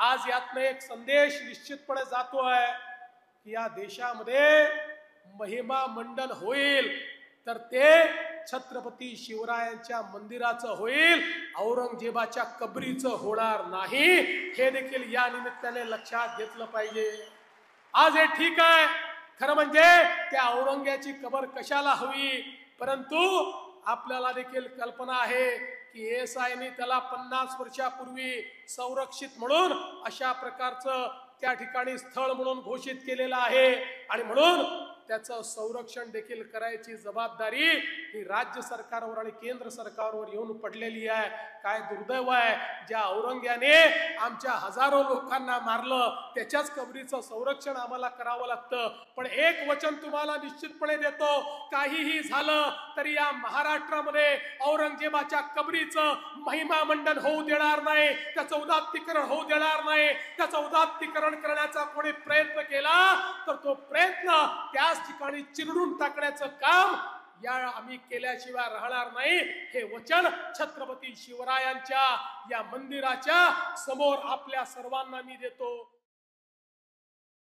आज यातनं एक संदेश निश्चितपणे जातोय की या देशामध्ये महिमा मंडन होईल तर ते छत्रपती शिवरायांच्या मंदिराचं होईल, औरंगजेबाच्या कबरीचं होणार नाही। हे देखील या निमित्ताने लक्षात घेतलं पाहिजे। आज हे ठीक आहे, खरं म्हणजे त्या औरंग्याची कबर कशाला हवी, परंतु आपल्याला देखील कल्पना आहे की एएसआयने त्याला 50 वर्षापूर्वी संरक्षित म्हणून अशा प्रकारचं त्या ठिकाणी स्थळ म्हणून घोषित केलेलं आहे आणि म्हणून त्याचं संरक्षण देखील करायची जबाबदारी ही राज्य सरकारवर आणि केंद्र सरकारवर येऊन पडलेली आहे। काय दुर्दैव आहे, ज्या औरंग्याने आमच्या हजारो लोकांना मारलं त्याच्याच कबरीचं संरक्षण आम्हाला करावं लागतं। पण एक वचन तुम्हाला निश्चितपणे देतो, काहीही झालं तरी या महाराष्ट्रामध्ये औरंगजेबाच्या कबरीचं महिमा मंडन होऊ देणार नाही, त्याचं उदात्तीकरण होऊ देणार नाही। त्याचं उदात्तीकरण करण्याचा कोणी प्रयत्न केला तर तो प्रयत्न त्याच ठिकाणी चिरडून टाकण्याचं काम या आम्ही केल्याशिवाय राहणार नाही। हे वचन छत्रपती शिवरायांच्या या मंदिराच्या समोर आपल्या सर्वांना मी देतो।